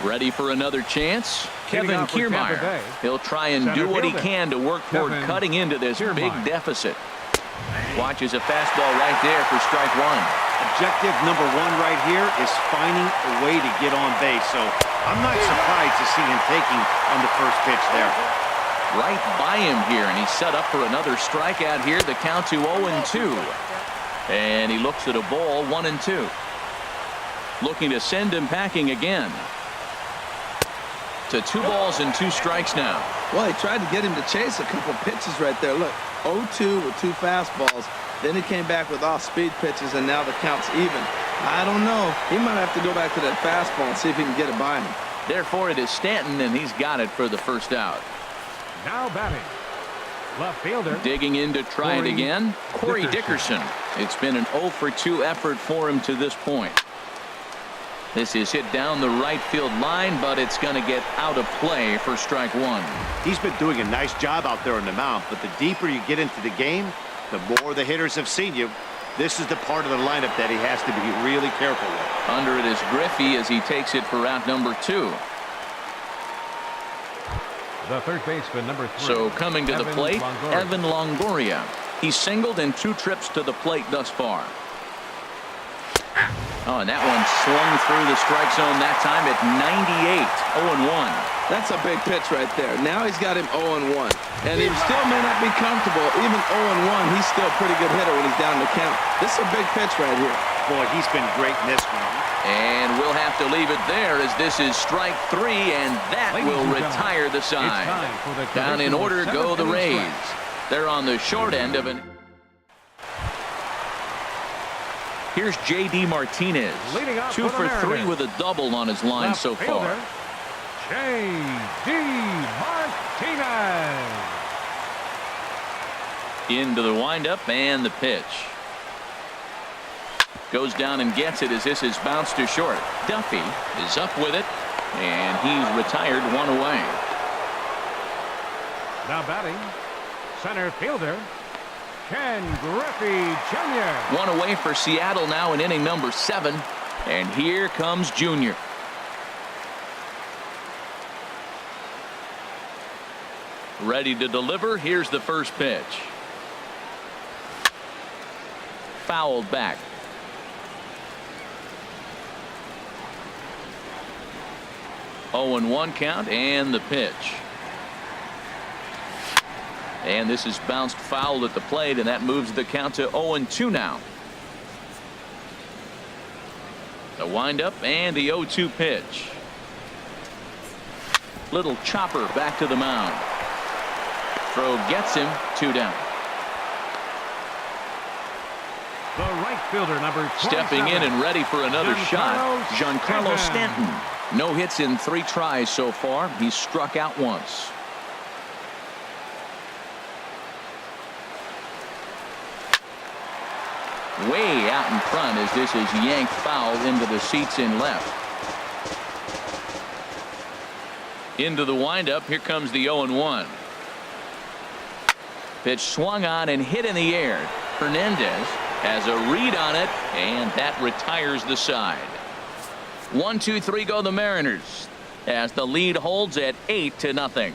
Ready for another chance? Kevin Kiermaier. He'll try and do what he can to work toward cutting into this big deficit. Watches a fastball right there for strike one. Objective number one right here is finding a way to get on base. So I'm not surprised to see him taking on the first pitch there. Right by him here, and he's set up for another strikeout here. The count to 0-2. And he looks at a ball, 1-2. Looking to send him packing again. To 2 balls and 2 strikes now. Well, he tried to get him to chase a couple pitches right there. Look, 0-2 with 2 fastballs. Then he came back with off-speed pitches, and now the count's even. I don't know. He might have to go back to that fastball and see if he can get it by him. Therefore, it is Stanton, and he's got it for the first out. Now batting, left fielder. Digging in to try it again, Corey Dickerson. It's been an 0-for-2 effort for him to this point. This is hit down the right field line, but it's going to get out of play for strike one. He's been doing a nice job out there on the mound, but the deeper you get into the game, the more the hitters have seen you. This is the part of the lineup that he has to be really careful with. Under it is Griffey as he takes it for out number 2. The third baseman, number 3. So coming to the plate, Evan Longoria. He's singled in 2 trips to the plate thus far. Oh, and that one swung through the strike zone that time at 98, 0-1. That's a big pitch right there. Now he's got him 0-1. And he still may not be comfortable. Even 0-1, he's still a pretty good hitter when he's down the count. This is a big pitch right here. Boy, he's been great in this one. And we'll have to leave it there as this is strike 3, and that will retire the side. Down in order go the Rays. They're on the short end of an... Here's J.D. Martinez, 2 for 3 with a double on his line so far. J.D. Martinez. Into the windup and the pitch. Goes down and gets it as this is bounced to short. Duffy is up with it, and he's retired 1 away. Now batting, center fielder, Ken Griffey Jr. 1 away for Seattle now in inning number 7. And here comes Junior. Ready to deliver. Here's the first pitch. Fouled back. Oh, and 1 count and the pitch. And this is bounced foul at the plate, and that moves the count to 0-2 now. The windup and the 0-2 pitch. Little chopper back to the mound. Throw gets him, 2 down. The right fielder, number 27. Stepping in and ready for another shot, Giancarlo Stanton. No hits in 3 tries so far. He's struck out once. Way out in front as this is yanked foul into the seats in left. Into the windup. Here comes the 0-1. Pitch swung on and hit in the air. Hernandez has a read on it, and that retires the side. 1-2-3 go the Mariners as the lead holds at 8-0.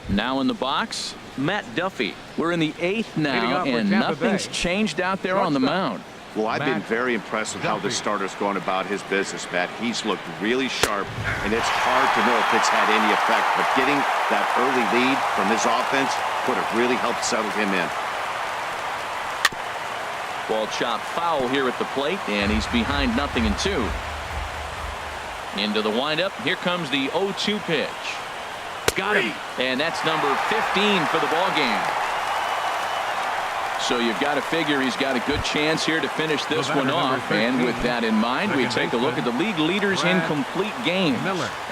Now in the box, Matt Duffy. We're in the 8th now, and nothing's changed out there on the mound. Well, I've been very impressed with how this starter's going about his business, Matt. He's looked really sharp, and it's hard to know if it's had any effect. But getting that early lead from his offense could have really helped settle him in. Ball chopped foul here at the plate, and he's behind 0-2. Into the windup. Here comes the 0-2 pitch. Got him. And that's number 15 for the ball game. So you've got to figure he's got a good chance here to finish this one off. And with that in mind, we take a look at the league leaders in complete games.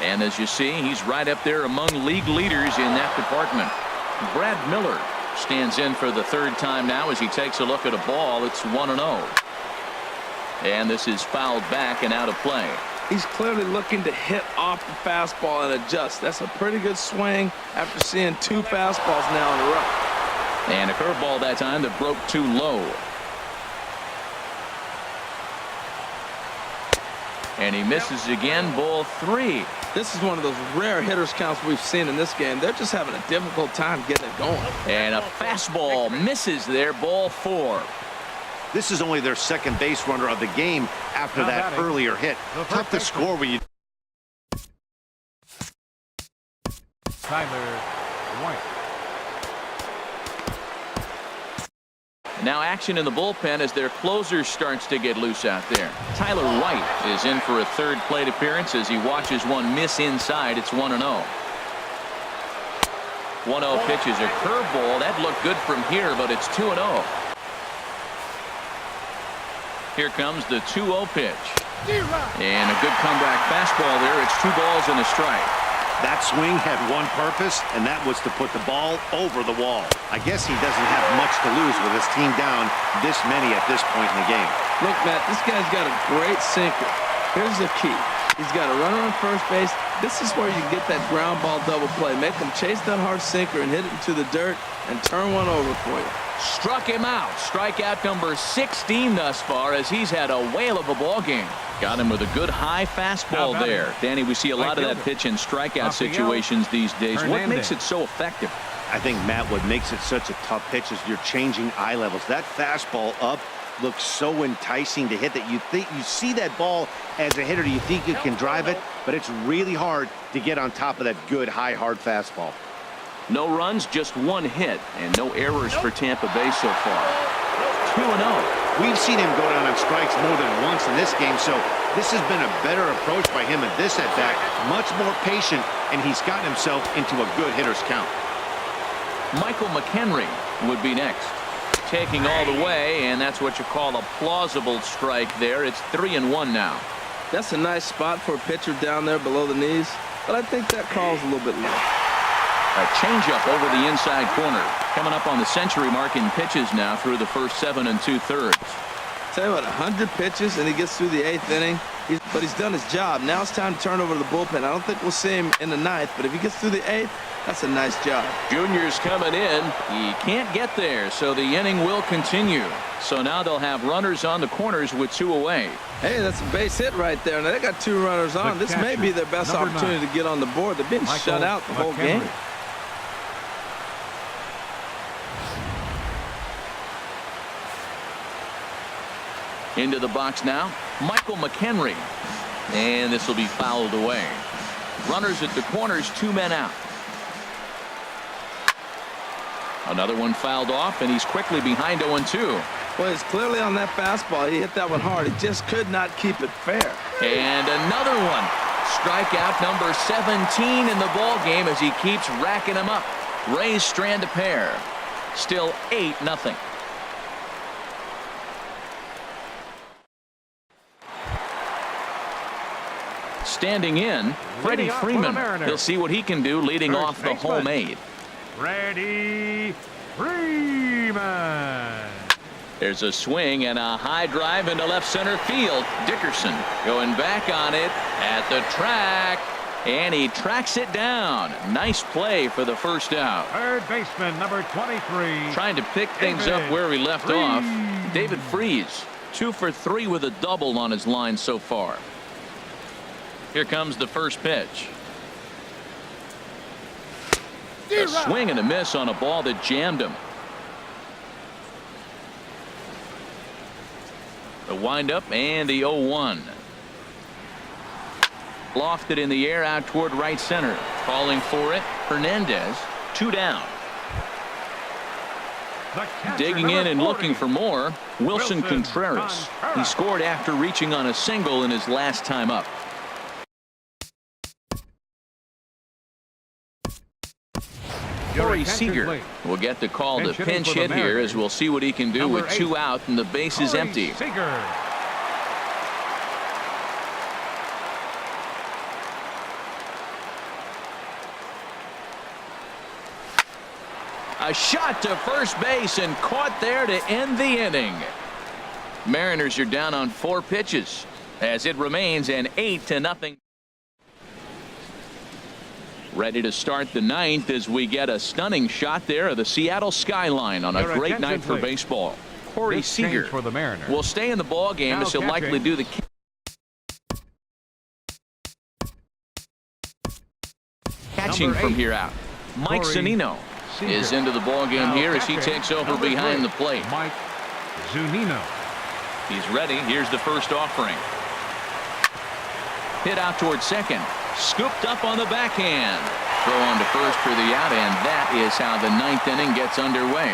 And as you see, he's right up there among league leaders in that department. Brad Miller stands in for the 3rd time now as he takes a look at a ball. It's 1-0. And this is fouled back and out of play. He's clearly looking to hit off the fastball and adjust. That's a pretty good swing after seeing 2 fastballs now in a row. And a curveball that time that broke too low. And he misses again, ball 3. This is one of those rare hitters counts we've seen in this game. They're just having a difficult time getting it going. And a fastball misses there, ball 4. This is only their second base runner of the game after that earlier hit. Tough to score when you... Tyler White. Now action in the bullpen as their closer starts to get loose out there. Tyler White is in for a third plate appearance as he watches one miss inside. It's 1-0. 1-0 pitch is a curveball. That looked good from here, but it's 2-0. Here comes the 2-0 pitch. And a good comeback fastball there. It's 2 balls and a strike. That swing had one purpose, and that was to put the ball over the wall. I guess he doesn't have much to lose with his team down this many at this point in the game. Look, Matt, this guy's got a great sinker. Here's the key. He's got a runner on first base. This is where you can get that ground ball double play. Make him chase that hard sinker and hit it into the dirt and turn one over for you. Struck him out. Strikeout number 16 thus far as he's had a whale of a ball game. Got him with a good high fastball there. Danny, we see a lot of that pitch in strikeout situations these days. What makes it so effective? I think, Matt, what makes it such a tough pitch is you're changing eye levels. That fastball up looks so enticing to hit that you see that ball as a hitter, you think you can drive it, but it's really hard to get on top of that good high hard fastball. No runs, just 1 hit, and no errors for Tampa Bay so far. 2-0. We've seen him go down on strikes more than once in this game, so this has been a better approach by him at this at-bat. Much more patient, and he's gotten himself into a good hitter's count. Michael McHenry would be next. Taking all the way, and that's what you call a plausible strike there. It's 3-1 now. That's a nice spot for a pitcher down there below the knees, but I think that call's a little bit low. A changeup over the inside corner. Coming up on the century mark in pitches now through the first 7 2/3. Tell you what, 100 pitches and he gets through the 8th inning. But he's done his job. Now it's time to turn over to the bullpen. I don't think we'll see him in the 9th, but if he gets through the 8th, that's a nice job. Junior's coming in. He can't get there, so the inning will continue. So now they'll have runners on the corners with 2 away. Hey, that's a base hit right there. Now they got 2 runners on. This may be their best opportunity to get on the board. They've been shut out the whole game. Into the box now, Michael McHenry. And this will be fouled away. Runners at the corners, 2 men out. Another one fouled off, and he's quickly behind 0-2. Well, he's clearly on that fastball. He hit that one hard. He just could not keep it fair. And another one. Strikeout number 17 in the ball game as he keeps racking them up. Rays strand a pair. Still 8-0. Standing in, Freddie Freeman. He'll see what he can do leading off the home 8. Freddie Freeman. There's a swing and a high drive into left center field. Dickerson going back on it at the track, and he tracks it down. Nice play for the first out. Third baseman number 23. Trying to pick things up where we left off. David Freese, 2 for 3 with a double on his line so far. Here comes the first pitch. A swing and a miss on a ball that jammed him. The windup and the 0-1. Lofted in the air out toward right center. Calling for it, Hernandez. 2 down. Digging in and looking for more, Wilson Contreras. He scored after reaching on a single in his last time up. Corey Seager will get the call to pinch hit here as we'll see what he can do with 2 out and the base is empty. A shot to first base and caught there to end the inning. Mariners are down on 4 pitches as it remains an 8-0. Ready to start the 9th as we get a stunning shot there of the Seattle skyline on a great night for baseball. Corey Seager will stay in the ball game as he'll likely do the pitching Number from 8, here out. Mike Corey Zunino is Seager. into the ball game Now here as he catching, takes over number behind 3, the plate. Mike Zunino. He's ready. Here's the first offering. Hit out towards second. Scooped up on the backhand. Throw on to first for the out, and that is how the 9th inning gets underway.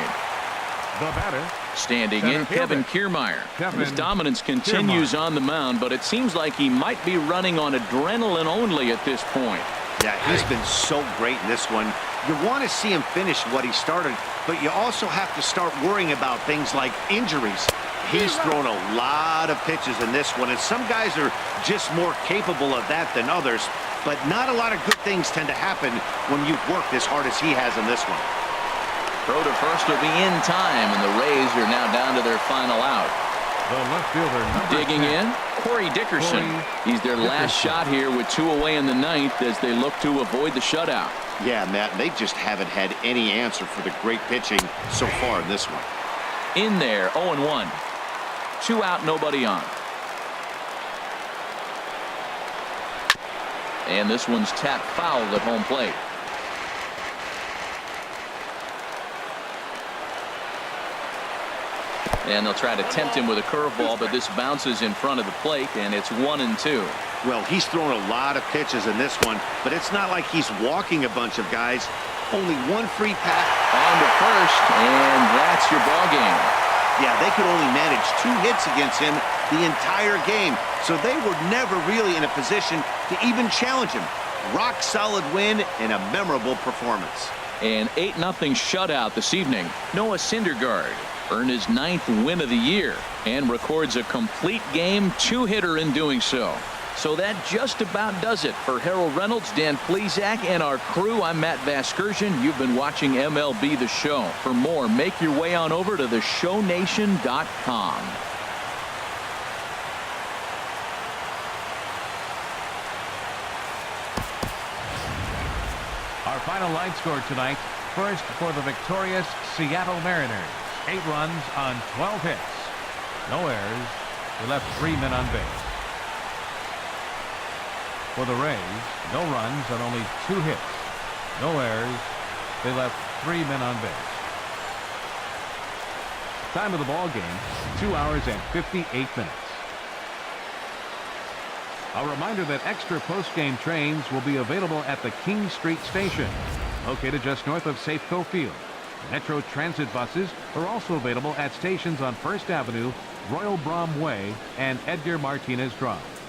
The batter, Standing center in, Kevin fielder, Kiermaier. Kevin His dominance continues on the mound, but it seems like he might be running on adrenaline only at this point. Yeah, he's been so great in this one. You want to see him finish what he started, but you also have to start worrying about things like injuries. He's thrown a lot of pitches in this one, and some guys are just more capable of that than others, but not a lot of good things tend to happen when you've worked as hard as he has in this one. Throw to first will be in time, and the Rays are now down to their final out. the left fielder, number Digging 10. in, Corey Dickerson. Corey He's their last Dickerson. shot here with 2 away in the 9th as they look to avoid the shutout. Yeah, Matt, they just haven't had any answer for the great pitching so far in this one. In there, 0-1. 2 out, nobody on. And this one's tapped foul at home plate. And they'll try to tempt him with a curveball, but this bounces in front of the plate, and it's 1-2. Well, he's thrown a lot of pitches in this one, but it's not like he's walking a bunch of guys. Only 1 free pass. On to first, and that's your ball game. Yeah, they could only manage 2 hits against him the entire game, so they were never really in a position to even challenge him. Rock solid win and a memorable performance. An 8-0 shutout this evening. Noah Syndergaard earned his 9th win of the year and records a complete game 2-hitter in doing so. So that just about does it for Harold Reynolds, Dan Plesac, and our crew. I'm Matt Vasgersian. You've been watching MLB The Show. For more, make your way on over to theshownation.com. Our final line score tonight. First for the victorious Seattle Mariners. 8 runs on 12 hits. No errors. They left 3 men on base. For the Rays, no runs on only 2 hits. No errors. They left 3 men on base. Time of the ball game, 2 hours and 58 minutes. A reminder that extra post-game trains will be available at the King Street Station, located just north of Safeco Field. Metro Transit buses are also available at stations on First Avenue, Royal Brom Way, and Edgar Martinez Drive.